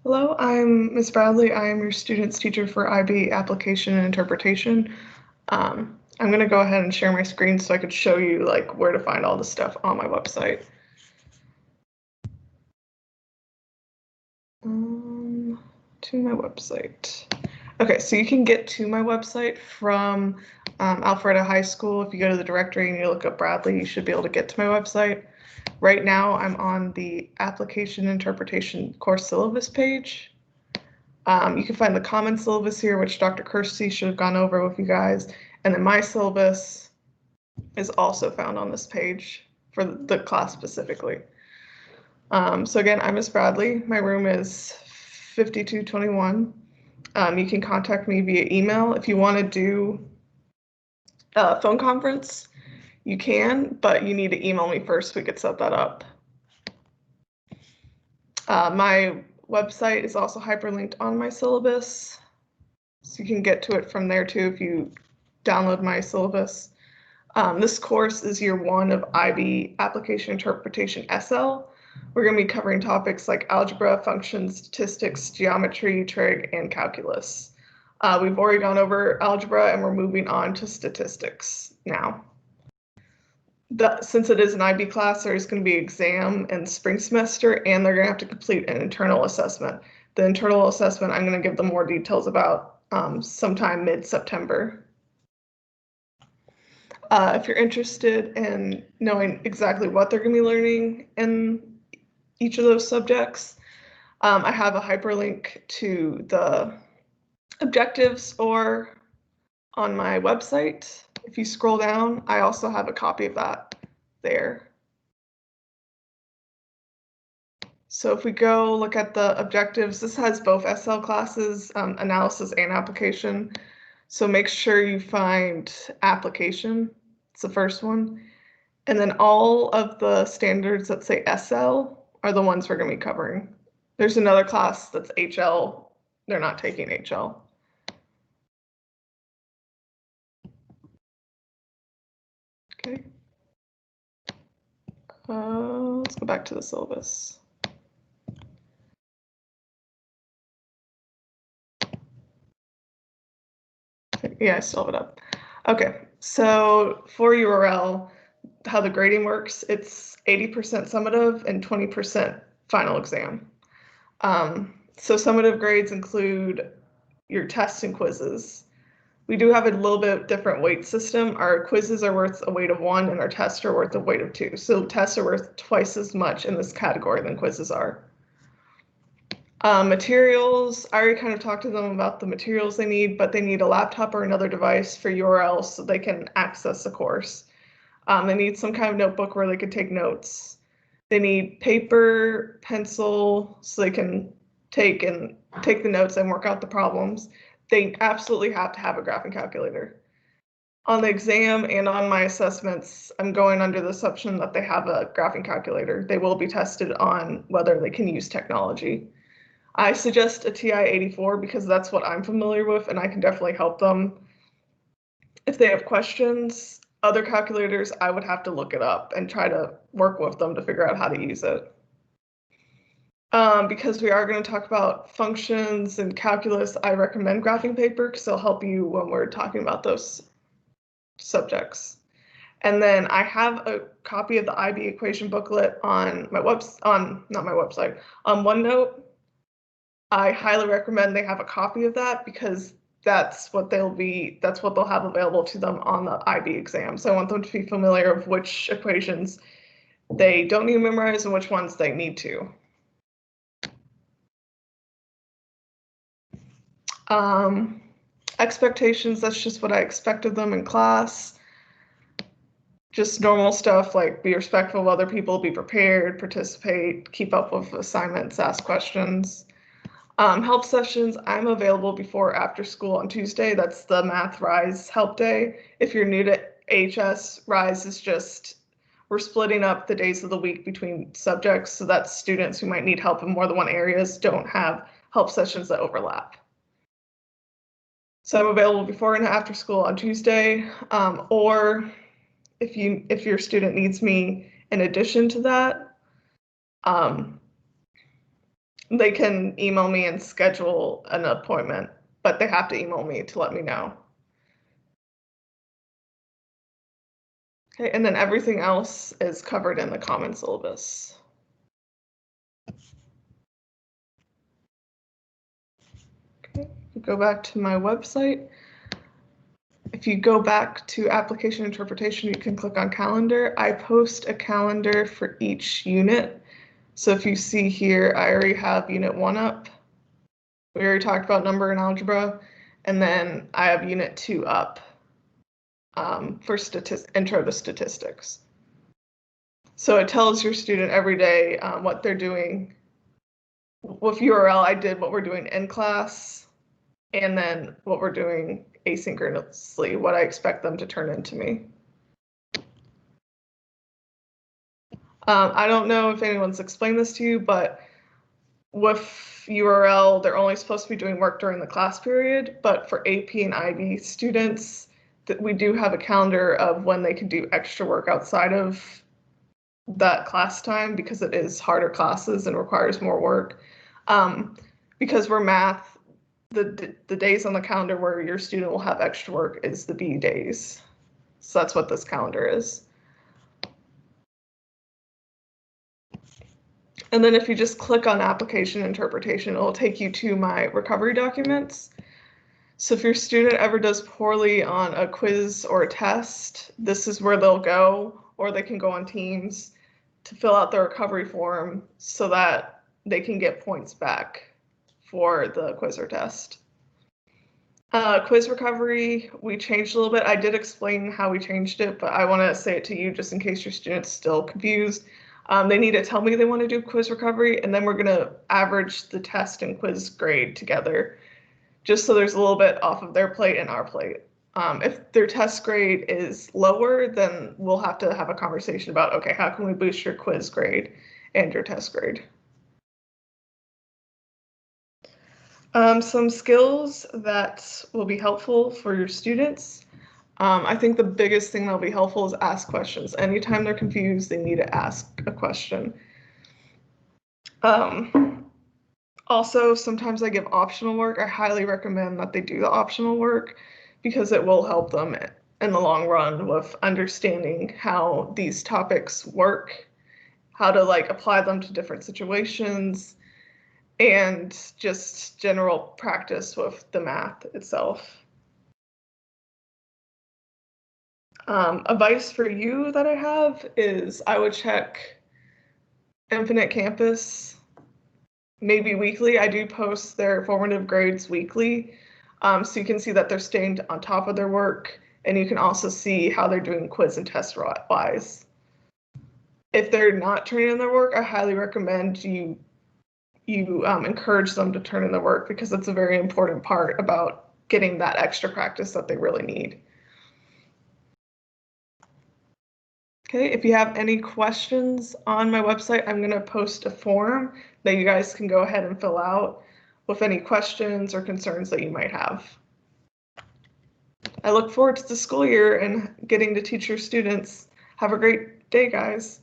Hello, I'm Ms. Bradley. I am your student's teacher for IB Application and Interpretation. I'm going to go ahead and share my screen so I could show you like where to find all the stuff on my website. To my website. Okay, so you can get to my website from Alpharetta High School. If you go to the directory and you look up Bradley, you should be able to get to my website. Right now, I'm on the Application Interpretation course syllabus page. You can find the common syllabus here, which Dr. Kirsty should have gone over with you guys. And then my syllabus is also found on this page for the class specifically. So again, I'm Miss Bradley. My room is 5221. You can contact me via email. If you want to do a phone conference, you can, but you need to email me first so we could set that up. My website is also hyperlinked on my syllabus, so you can get to it from there too if you download my syllabus. This course is year 1 of IB Application Interpretation SL. We're going to be covering topics like algebra, functions, statistics, geometry, trig, and calculus. We've already gone over algebra and we're moving on to statistics now. Since it is an IB class, there's going to be an exam in spring semester and they're going to have to complete an internal assessment. The internal assessment, I'm going to give them more details about sometime mid-September. If you're interested in knowing exactly what they're going to be learning in each of those subjects, I have a hyperlink to the objectives or on my website. If you scroll down, I also have a copy of that there. So if we go look at the objectives, this has both SL classes, analysis and application. So make sure you find application. It's the first one. And then all of the standards that say SL are the ones we're going to be covering. There's another class that's HL. They're not taking HL. Okay. Let's go back to the syllabus. Yeah, I still have it up. Okay, so for URL, how the grading works, it's 80% summative and 20% final exam. So summative grades include your tests and quizzes. We do have a little bit different weight system. Our quizzes are worth a weight of 1 and our tests are worth a weight of 2. So tests are worth twice as much in this category than quizzes are. Materials, I already kind of talked to them about the materials they need, but they need a laptop or another device for URLs so they can access the course. They need some kind of notebook where they can take notes. They need paper, pencil, so they can take the notes and work out the problems. They absolutely have to have a graphing calculator. On the exam and on my assessments, I'm going under the assumption that they have a graphing calculator. They will be tested on whether they can use technology. I suggest a TI-84 because that's what I'm familiar with and I can definitely help them. If they have questions, other calculators, I would have to look it up and try to work with them to figure out how to use it. Because we are going to talk about functions and calculus, I recommend graphing paper because it'll help you when we're talking about those subjects. And then I have a copy of the IB equation booklet on my not my website, on OneNote. I highly recommend they have a copy of that because that's what they'll have available to them on the IB exam. So I want them to be familiar with which equations they don't need to memorize and which ones they need to. Expectations, that's just what I expect of them in class. Just normal stuff like be respectful of other people, be prepared, participate, keep up with assignments, ask questions. Help sessions, I'm available before or after school on Tuesday. That's the Math Rise help day. If you're new to HS, Rise is just, we're splitting up the days of the week between subjects so that students who might need help in more than one areas don't have help sessions that overlap. So I'm available before and after school on Tuesday, or if your student needs me in addition to that, they can email me and schedule an appointment, but they have to email me to let me know. Okay, and then everything else is covered in the common syllabus. Okay, go back to my website. If you go back to application interpretation, you can click on calendar. I post a calendar for each unit. So if you see here, I already have unit 1 up. We already talked about number and algebra. And then I have unit 2 up for intro to statistics. So it tells your student every day what they're doing. With URL, I did what we're doing in class, and then what we're doing asynchronously, what I expect them to turn into me. I don't know if anyone's explained this to you, but with URL, they're only supposed to be doing work during the class period, but for AP and IB students, we do have a calendar of when they can do extra work outside of that class time because it is harder classes and requires more work. Because we're math, the days on the calendar where your student will have extra work is the B days. So that's what this calendar is. And then if you just click on application interpretation, it will take you to my recovery documents. So if your student ever does poorly on a quiz or a test, this is where they'll go, or they can go on Teams to fill out the recovery form so that they can get points back for the quiz or test. Quiz recovery, we changed a little bit. I did explain how we changed it, but I want to say it to you just in case your student's still confused. They need to tell me they want to do quiz recovery, and then we're going to average the test and quiz grade together, just so there's a little bit off of their plate and our plate. If their test grade is lower, then we'll have to have a conversation about, okay, how can we boost your quiz grade and your test grade? Some skills that will be helpful for your students. I think the biggest thing that'll be helpful is ask questions. Anytime they're confused, they need to ask a question. Also, sometimes I give optional work. I highly recommend that they do the optional work because it will help them in the long run with understanding how these topics work, how to apply them to different situations, and just general practice with the math itself. Advice for you that I have is I would check Infinite Campus maybe weekly. I do post their formative grades weekly, so you can see that they're staying on top of their work, and you can also see how they're doing quiz and test wise. If they're not turning in their work, I highly recommend you encourage them to turn in their work because it's a very important part about getting that extra practice that they really need. Okay, if you have any questions on my website, I'm going to post a form that you guys can go ahead and fill out with any questions or concerns that you might have. I look forward to the school year and getting to teach your students. Have a great day, guys.